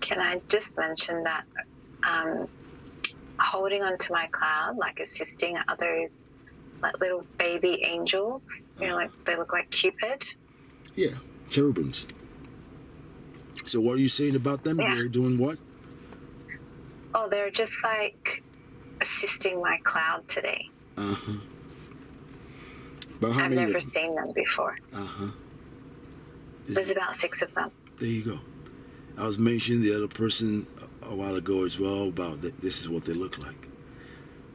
Can I just mention that holding onto my cloud, like assisting others, like little baby angels, like they look like Cupid. Yeah, cherubims. So what are you saying about them? Yeah. They're doing what? Oh, they're just like assisting my cloud today. Uh-huh. But how I've many? never seen them before. Uh-huh. There's about 6 of them. There you go. I was mentioning the other person a while ago as well about this is what they look like.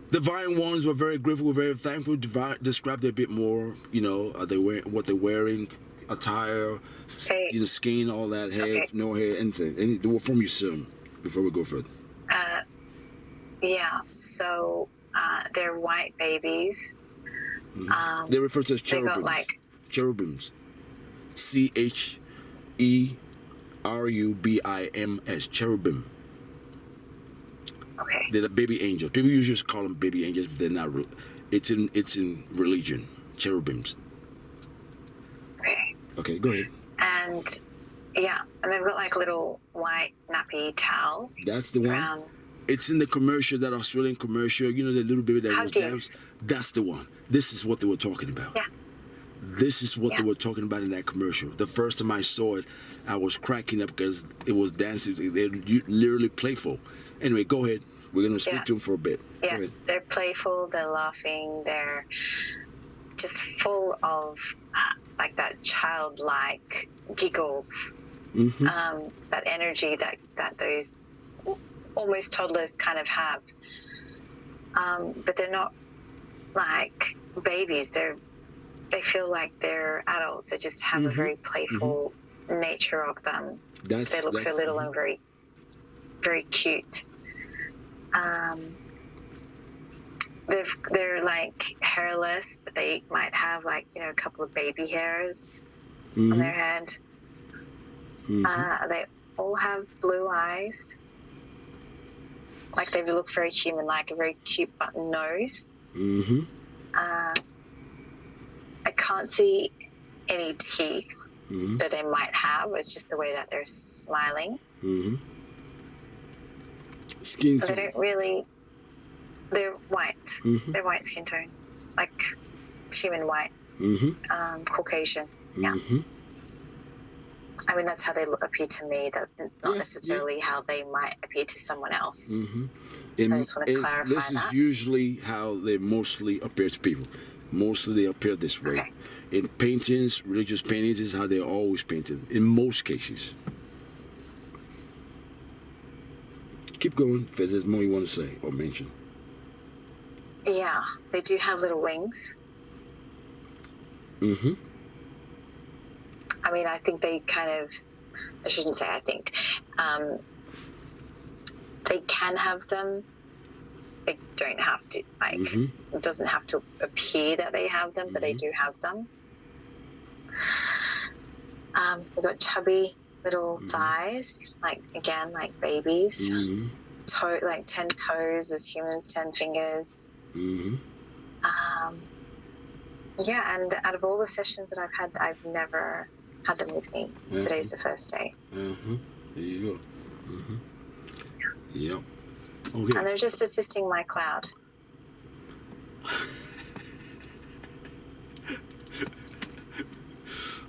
Divine ones were very grateful, were very thankful. Describe it a bit more. Are they wearing what they're wearing, attire, skin, all that, hair, no hair, anything. From your son before we go further. Yeah. So they're white babies. Mm-hmm. They refer to as cherubims. They got like cherubims. CHERUBIMS, cherubim. Okay. They're the baby angels. People usually call them baby angels, but they're not. It's in religion. Cherubims. Okay. Okay, go ahead. And they've got like little white nappy towels. That's the one. It's in the commercial, that Australian commercial. The little baby that was danced. That's the one. This is what they were talking about. Yeah. This is what they were talking about in that commercial. The first time I saw it, I was cracking up because it was dancing. They're literally playful. Anyway, go ahead. We're going to speak to them for a bit. Yeah, they're playful, they're laughing, they're just full of like that childlike giggles, that energy that those almost toddlers kind of have. But they're not like babies. They feel like they're adults. They just have a very playful nature of them. They look so little and very, very cute. They're like hairless, but they might have like a couple of baby hairs on their head. They all have blue eyes. Like they look very human, like a very cute button nose. I can't see any teeth that they might have. It's just the way that they're smiling. Skin tone. They don't really. They're white. They're white skin tone, like human white, Caucasian. Yeah. I mean, that's how they appear to me. That's not necessarily how they might appear to someone else. So I just want to clarify this that. This is usually how they mostly appear to people. Mostly they appear this way. Okay. In paintings, religious paintings, is how they're always painted. In most cases. Keep going if there's more you want to say or mention. Yeah, they do have little wings. I mean, I think they kind of, I shouldn't say I think, they can have them. They don't have to, like, it doesn't have to appear that they have them, but they do have them. They've got chubby little thighs, like, again, like babies. Like 10 toes as humans, 10 fingers. Yeah, and out of all the sessions that I've had, I've never had them with me. Today's the first day. There you go. Yep. Okay. And they're just assisting my cloud.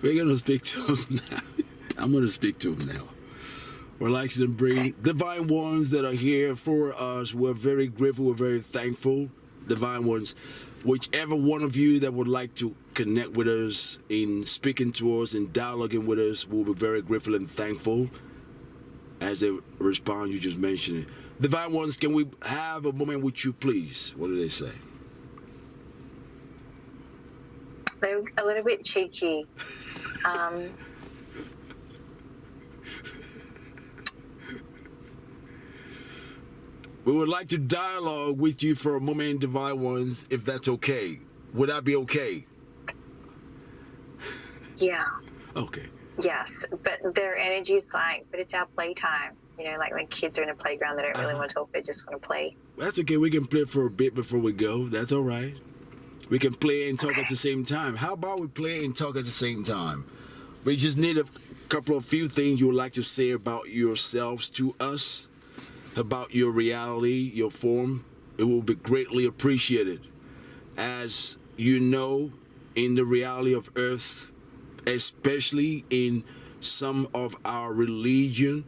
We're going to speak to him now. I'm going to speak to him now. Relax and breathe. Divine ones that are here for us, we're very grateful, we're very thankful. Divine ones, whichever one of you that would like to connect with us in speaking to us and dialoguing with us, we'll be very grateful and thankful as they respond. You just mentioned it. Divine ones, can we have a moment with you, please? What do they say? They're a little bit cheeky. We would like to dialogue with you for a moment, Divine Ones, if that's okay. Would that be okay? Yeah. Okay. Yes, but their energy's like, but it's our playtime. Like when kids are in a playground, they don't really want to talk, they just want to play. That's okay. We can play for a bit before we go. That's all right. We can play and talk at the same time. How about we play and talk at the same time? We just need a couple of few things you would like to say about yourselves to us, about your reality, your form. It will be greatly appreciated. As you know, in the reality of Earth, especially in some of our religion,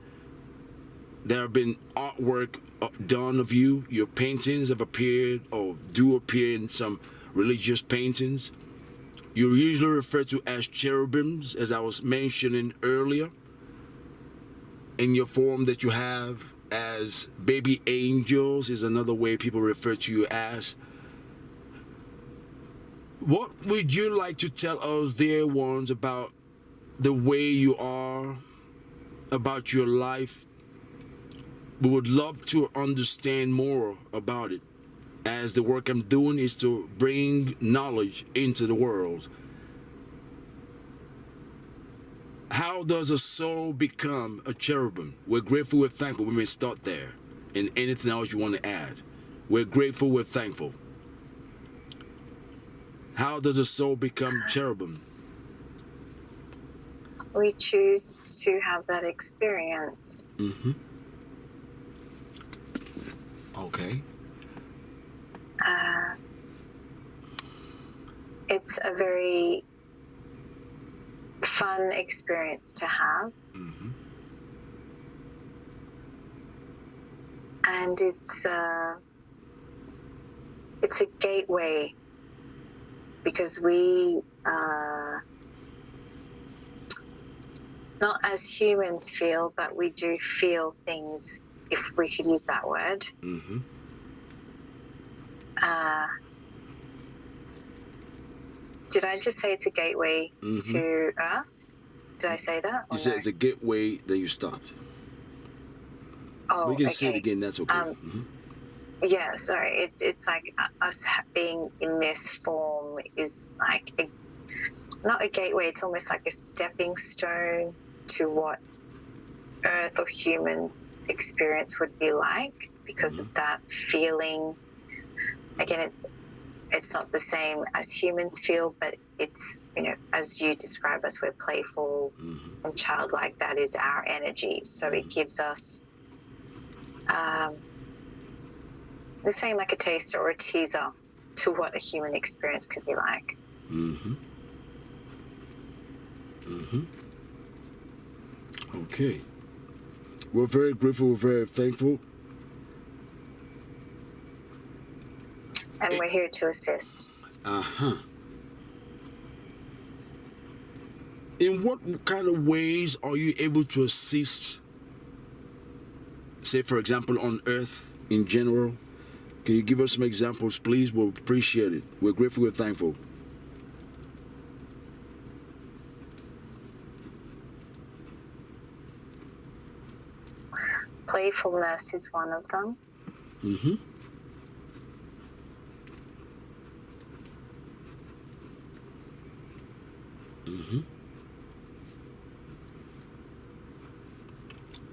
there have been artwork done of you. Your paintings have appeared or do appear in some religious paintings. You're usually referred to as cherubims, as I was mentioning earlier, in your form that you have as baby angels is another way people refer to you as. What would you like to tell us, dear ones, about the way you are, about your life? We would love to understand more about it, as the work I'm doing is to bring knowledge into the world. How does a soul become a cherubim? We're grateful, we're thankful. We may start there. And anything else you want to add? We're grateful, we're thankful. How does a soul become cherubim? We choose to have that experience. Mm-hmm. Okay. It's a very fun experience to have. Mm-hmm. And it's a gateway, because we not as humans feel, but we do feel things, if we could use that word. Mm-hmm. Did I just say it's a gateway to Earth? Did I say that? You said it's a gateway, then you stopped. Oh, we can okay. say it again, that's okay. Yeah, sorry. It's like us being in this form is like not a gateway. It's almost like a stepping stone to what Earth or humans' experience would be like, because of that feeling. Again, it's not the same as humans feel, but it's, as you describe us, we're playful and childlike. That is our energy. So it gives us the same, like a taster or a teaser to what a human experience could be like. Okay. We're very grateful, we're very thankful. And we're here to assist. In what kind of ways are you able to assist, say, for example, on Earth in general? Can you give us some examples, please? We'll appreciate it. We're grateful, we're thankful. Playfulness is one of them.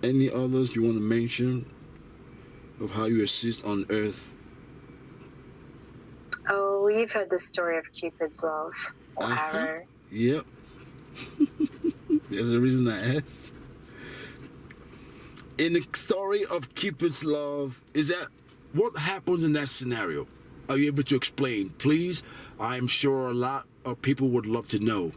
Any others you want to mention of how you assist on Earth? Oh, you've heard the story of Cupid's love, or arrow. Yep. There's a reason I asked. In the story of Cupid's love, what happens in that scenario? Are you able to explain, please? I'm sure a lot of people would love to know.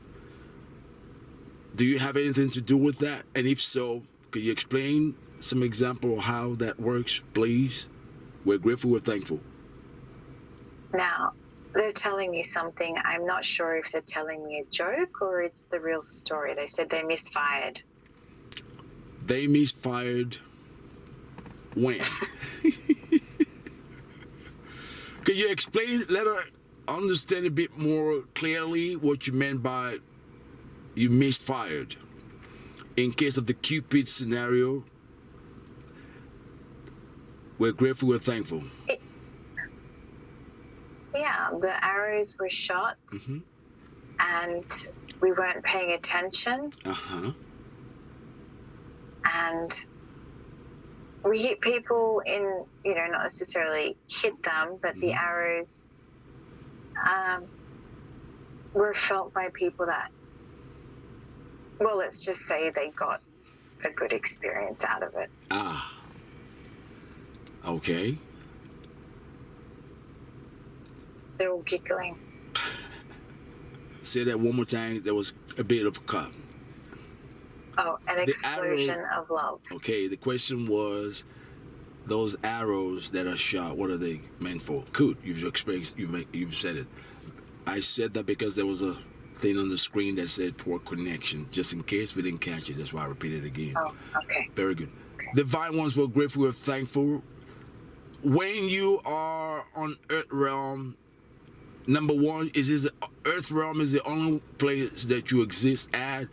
Do you have anything to do with that? And if so, could you explain some example of how that works, please? We're grateful, we're thankful. Now, they're telling me something. I'm not sure if they're telling me a joke or it's the real story. They said they misfired. They misfired when? Could you explain, let her understand a bit more clearly what you meant by you misfired? In case of the Cupid scenario, we're grateful, we're thankful. Yeah, the arrows were shot and we weren't paying attention. And we hit people in, not necessarily hit them, but the arrows were felt by people that Well, let's just say they got a good experience out of it. Ah. Okay. They're all giggling. Say that one more time. There was a bit of a cut. Oh, an explosion of love. Okay, the question was, those arrows that are shot, what are they meant for? Good, you've said it. I said that because there was a thing on the screen that said poor connection, just in case we didn't catch it. That's why I repeated it again. Oh, okay. Very good. Okay. Divine ones were grateful, we're thankful. When you are on Earth realm, number one, is Earth realm is the only place that you exist at,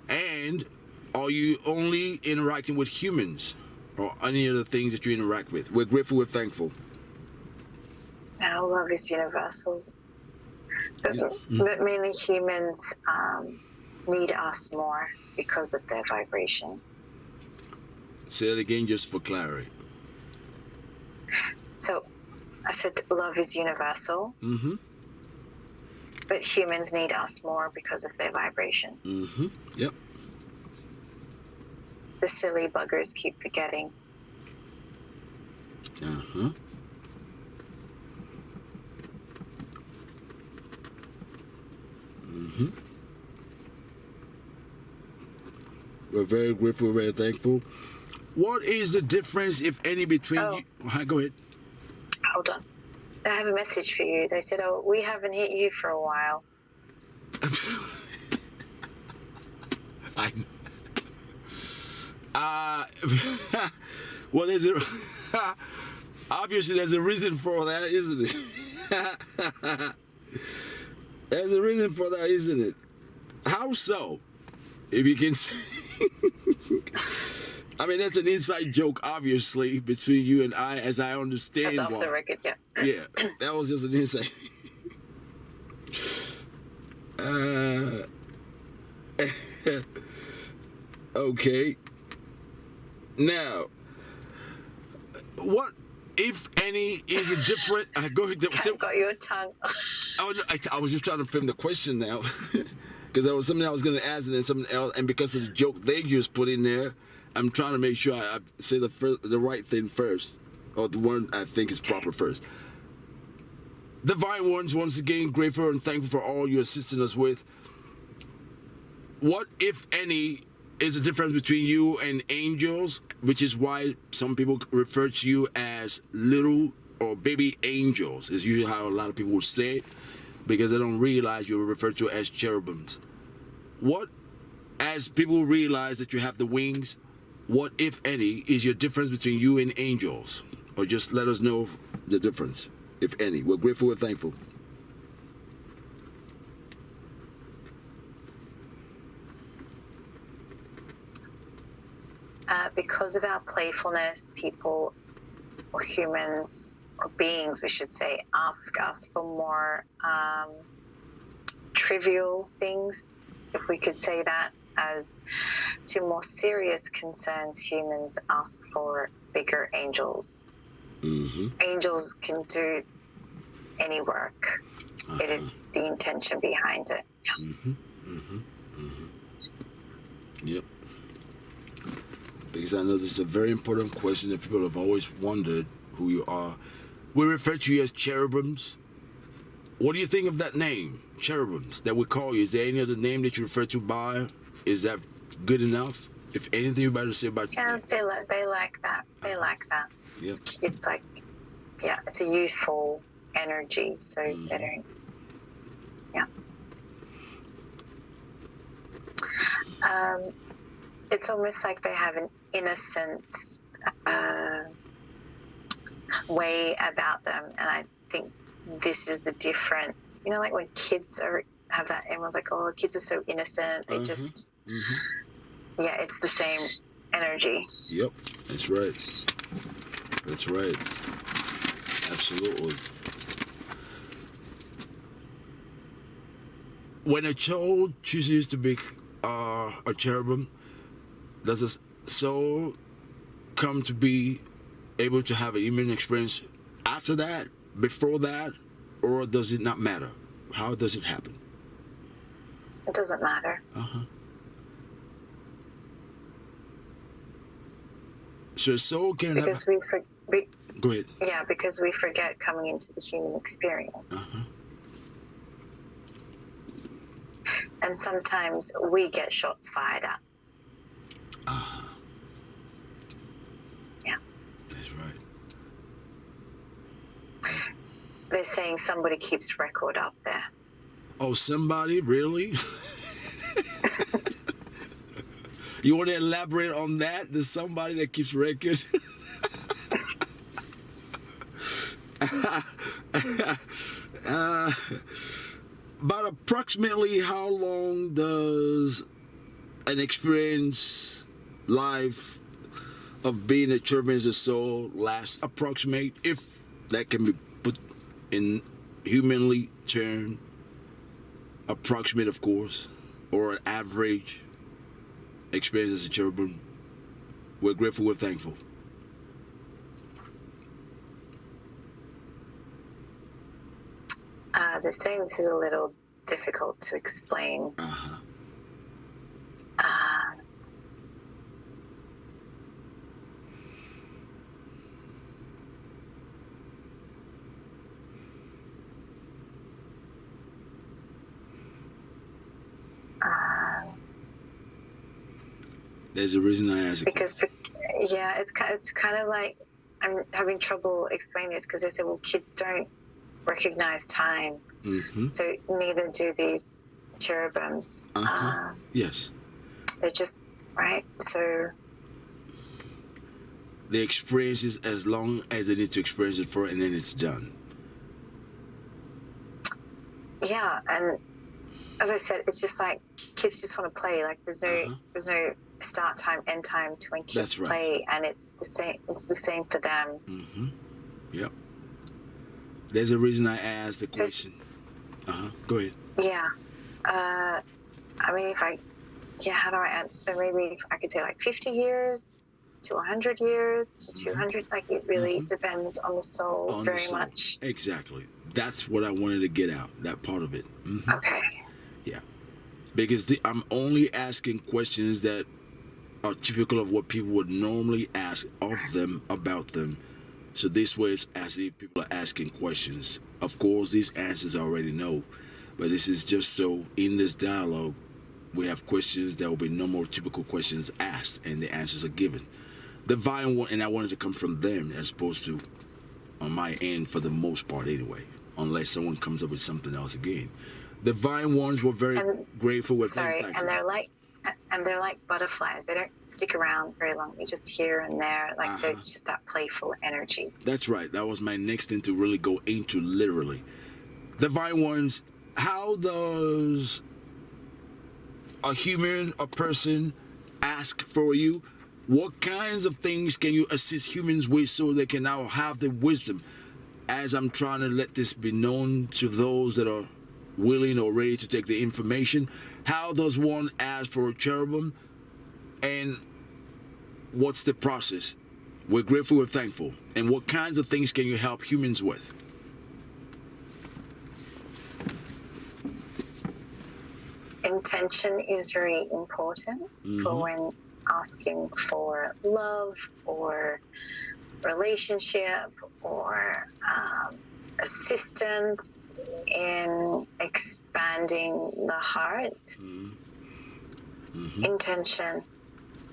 and are you only interacting with humans or any other things that you interact with? We're grateful, we're thankful. Our love is universal. But many humans need us more because of their vibration. Say that again just for clarity. So I said love is universal. Mm-hmm. But humans need us more because of their vibration. Mm-hmm. Yep. The silly buggers keep forgetting. Uh-huh. Mm-hmm. We're very grateful, we're very thankful. What is the difference, if any, between you? Go ahead. Hold on. I have a message for you. They said, "Oh, we haven't hit you for a while." Well, there's obviously there's a reason for that, isn't it? There's a reason for that, isn't it? How so? If you can say. I mean, that's an inside joke, obviously, between you and I, as I understand. That's off the record, yeah. Yeah, that was just an inside. Okay. Now, what, if any, is it different? Go ahead. I've got your tongue. Oh, no, I was just trying to frame the question now, because there was something I was going to ask, and then something else, and because of the joke they just put in there, I'm trying to make sure I say the right thing first, or the one I think is proper first. Divine ones, once again, grateful and thankful for all you're assisting us with. What, if any, is the difference between you and angels, which is why some people refer to you as little or baby angels, is usually how a lot of people would say it, because they don't realize you're referred to as cherubims. What, as people realize that you have the wings, what, if any, is your difference between you and angels? Or just let us know the difference, if any. We're grateful, we're thankful. Because of our playfulness, people, or humans, or beings, we should say, ask us for more trivial things, if we could say that. As to more serious concerns, humans ask for bigger angels. Mm-hmm. Angels can do any work. It is the intention behind it. Yeah. Mm-hmm. Mm-hmm. Mm-hmm. Yep. Because I know this is a very important question that people have always wondered who you are. We refer to you as cherubims. What do you think of that name, cherubims, that we call you? Is there any other name that you refer to by? Is that good enough? If anything you better say about you? Yeah, they like that. They like that. Yep. It's like, yeah, it's a youthful energy. So they don't, yeah. It's almost like they have an innocence way about them, and I think this is the difference. You know, like when kids have that, everyone's like, "Oh, kids are so innocent." They just, yeah, it's the same energy. Yep, that's right. That's right. Absolutely. When a child chooses to be a cherubim, does a soul come to be able to have a human experience after that, before that, or does it not matter? How does it happen? It doesn't matter. So a soul can have... Because Go ahead. yeah, because we forget coming into the human experience. Uh-huh. And sometimes we get shots fired at. Uh-huh. Yeah. That's right. They're saying somebody keeps record up there. Oh, somebody? Really? You want to elaborate on that? There's somebody that keeps record? About approximately how long does an experience life of being a cherubim as a soul last? Approximate, if that can be put in humanly term. Approximate, of course, or an average experience as a cherubim. We're grateful, we're thankful. They're saying this is a little difficult to explain. Uh-huh. There's a reason I asked. Because, yeah, it's kind of like I'm having trouble explaining this because they say, well, kids don't recognize time. Mm-hmm. So neither do these cherubims. Uh-huh. Yes. They're just, right? So they experience it as long as they need to experience it for, and then it's done. Yeah, and as I said, it's just like kids just want to play. Like there's no start time, end time to when kids That's right. play, and it's the same. It's the same for them. Mm-hmm. Yep. There's a reason I asked the question. Go ahead. Yeah. I mean, how do I answer? So maybe if I could say like 50 years to 100 years to 200. Like it really depends on the soul On very the soul. much. Exactly. That's what I wanted to get out. That part of it. Mm-hmm. Okay. Yeah. Because I'm only asking questions that are typical of what people would normally ask of them, about them. So this way it's as if people are asking questions. Of course, these answers I already know. But this is just so in this dialogue, we have questions that will be no more typical questions asked, and the answers are given. Divine one, and I wanted to come from them as opposed to on my end for the most part anyway, unless someone comes up with something else again. Divine ones were very grateful with them. Sorry, and they're like butterflies. They don't stick around very long. They just here and there. Like it's just that playful energy. That's right. That was my next thing to really go into literally. Divine ones, how does a human, a person ask for you? What kinds of things can you assist humans with so they can now have the wisdom? As I'm trying to let this be known to those that are willing or ready to take the information, how does one ask for a cherubim, and what's the process? We're grateful, we're thankful. And what kinds of things can you help humans with? Intention is very important for when asking for love or relationship or assistance in expanding the heart. Intention.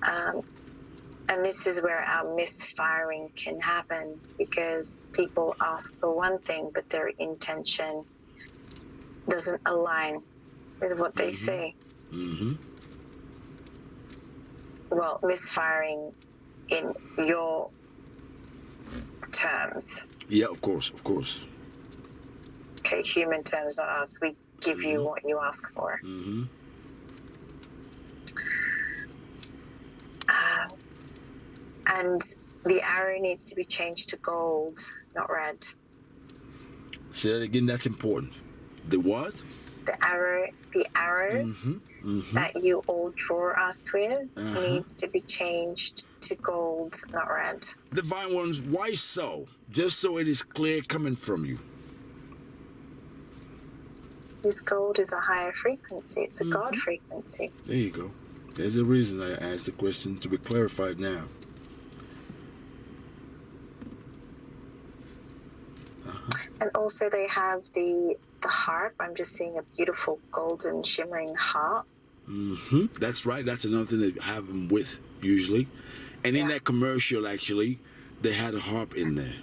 And this is where our misfiring can happen, because people ask for one thing, but their intention doesn't align with what they say. Well, misfiring in your terms. Yeah, of course, of course. Okay, human terms, not us. We give you what you ask for. And the arrow needs to be changed to gold, not red. Say that again, that's important. The what? The arrow that you all draw us with needs to be changed to gold, not red. Divine ones, why so? Just so it is clear coming from you. This gold is a higher frequency. It's a God frequency. There you go. There's a reason I asked the question to be clarified now. And also they have the harp. I'm just seeing a beautiful golden shimmering harp. That's right. That's another thing they have them with usually. And in that commercial, actually, they had a harp in there.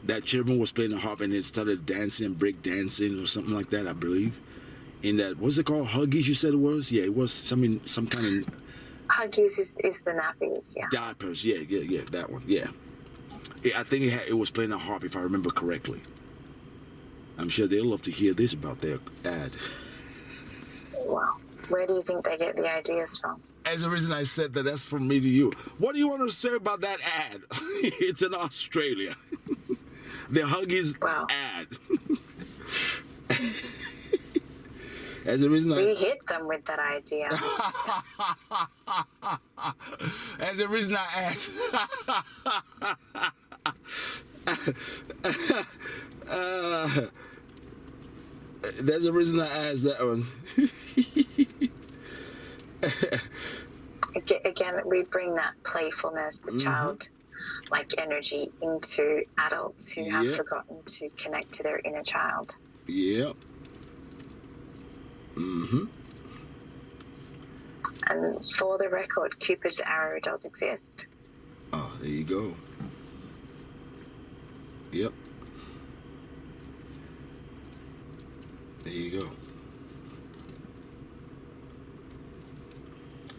That cherubim was playing the harp and it started dancing, break dancing or something like that, I believe. In that, what's it called? Huggies, you said it was? Yeah, it was some kind of... Huggies is the nappies, yeah. Diapers, yeah, that one, yeah. I think it was playing a harp, if I remember correctly. I'm sure they'll love to hear this about their ad. Wow. Where do you think they get the ideas from? As the reason I said that, that's from me to you. What do you want to say about that ad? It's in Australia. The Huggies ad. As the reason we hit them with that idea. As the reason I asked. That's the reason I asked that one. Again, we bring that playfulness, the child-like energy into adults who have forgotten to connect to their inner child. Yep. And for the record, Cupid's arrow does exist. Oh, there you go. Yep. There you go.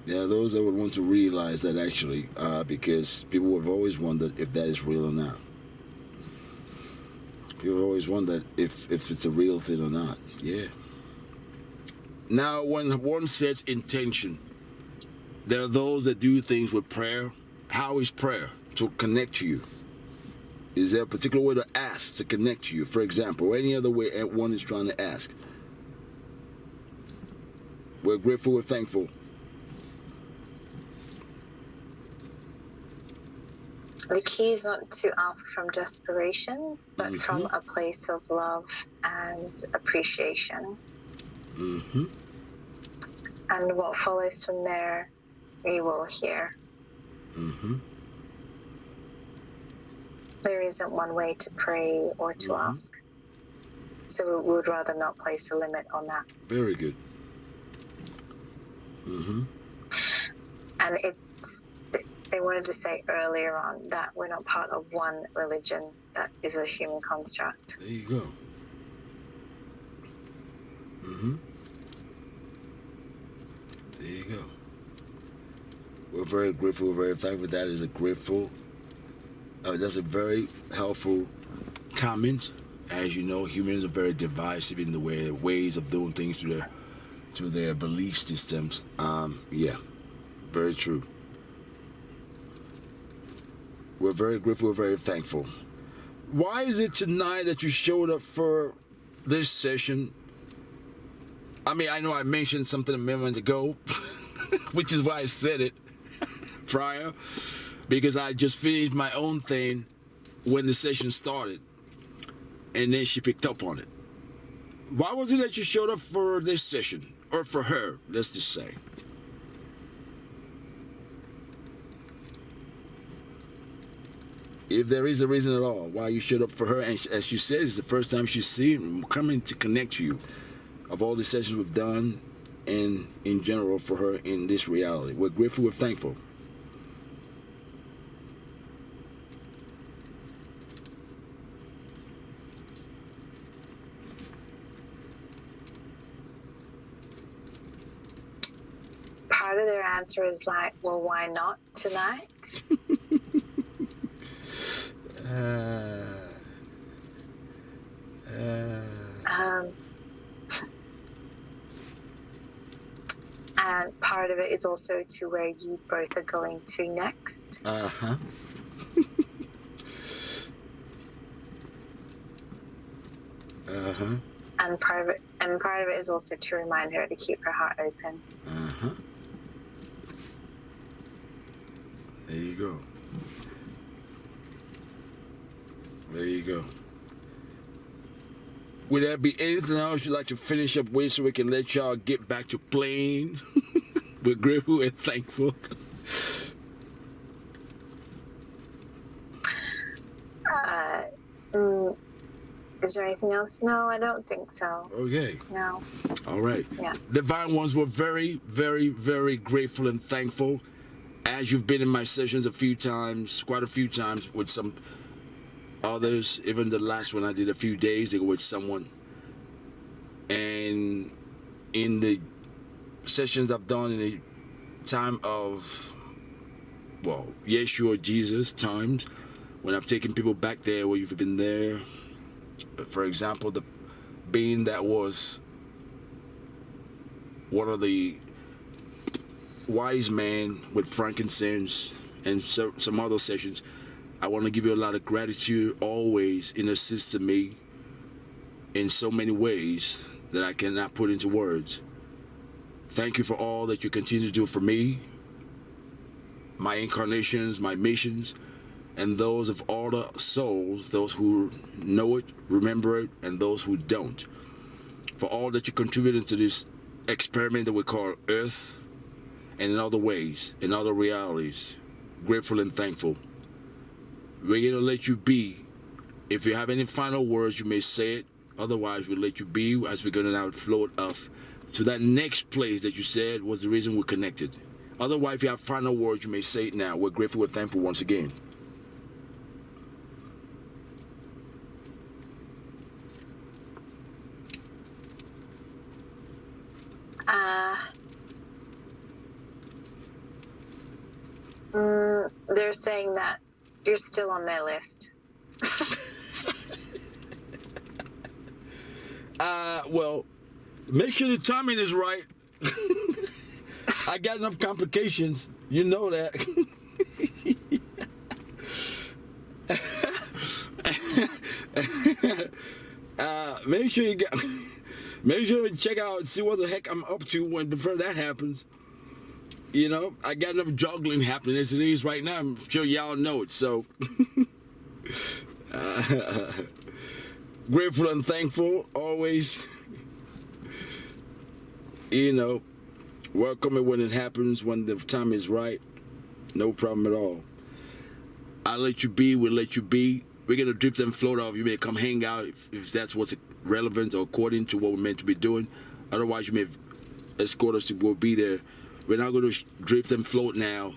Yeah, those that would want to realize that actually, because people have always wondered if that is real or not. People have always wondered if it's a real thing or not. Yeah. Now, when one sets intention, there are those that do things with prayer. How is prayer to connect to you? Is there a particular way to ask to connect to you? For example, or any other way one is trying to ask? We're grateful, we're thankful. The key is not to ask from desperation, but from a place of love and appreciation. And what follows from there, we will hear. There isn't one way to pray or to ask. So we would rather not place a limit on that. Very good. And they wanted to say earlier on that we're not part of one religion that is a human construct. There you go. There you go. We're very grateful, we're very thankful. That is a grateful, that's a very helpful comment. As you know, humans are very divisive in the ways of doing things to their belief systems. Yeah, very true. We're very grateful, we're very thankful. Why is it tonight that you showed up for this session? I mean, I know I mentioned something a minute ago, which is why I said it prior, because I just finished my own thing when the session started, and then she picked up on it. Why was it that you showed up for this session, or for her, let's just say? If there is a reason at all why you showed up for her, and as she said, it's the first time she's seen coming to connect to you of all the sessions we've done, and in general for her in this reality. We're grateful, we're thankful. Part of their answer is like, well, why not tonight? And part of it is also to where you both are going to next. And part of it is also to remind her to keep her heart open. There you go. There you go. Would there be anything else you'd like to finish up with so we can let y'all get back to playing? We're grateful and thankful. Is there anything else? No, I don't think so. Okay. No. All right. Yeah. Divine ones, were very, very, very grateful and thankful. As you've been in my sessions a few times, quite a few times with some others, even the last one I did a few days ago with someone. And in the sessions I've done in the time of, well, Yeshua, Jesus times, when I've taken people back there where you've been there. For example, the being that was one of the wise men with frankincense and some other sessions, I want to give you a lot of gratitude always in assisting me in so many ways that I cannot put into words. Thank you for all that you continue to do for me, my incarnations, my missions, and those of all the souls, those who know it, remember it, and those who don't. For all that you contributed to this experiment that we call Earth, and in other ways, in other realities, grateful and thankful. We're going to let you be. If you have any final words, you may say it. Otherwise, we'll let you be as we're going to now float off to that next place that you said was the reason we're connected. Otherwise, if you have final words, you may say it now. We're grateful, we're thankful once again. They're saying that you're still on their list. Well, make sure the timing is right. I got enough complications. You know that. Make sure you check out and see what the heck I'm up to when before that happens. You know, I got enough juggling happening as it is right now. I'm sure y'all know it. So, grateful and thankful always. You know, welcome it when it happens, when the time is right. No problem at all. I'll let you be. We'll let you be. We're going to drift and float off. You may come hang out if that's what's relevant or according to what we're meant to be doing. Otherwise, you may escort us to go be there. We're not going to drift and float now.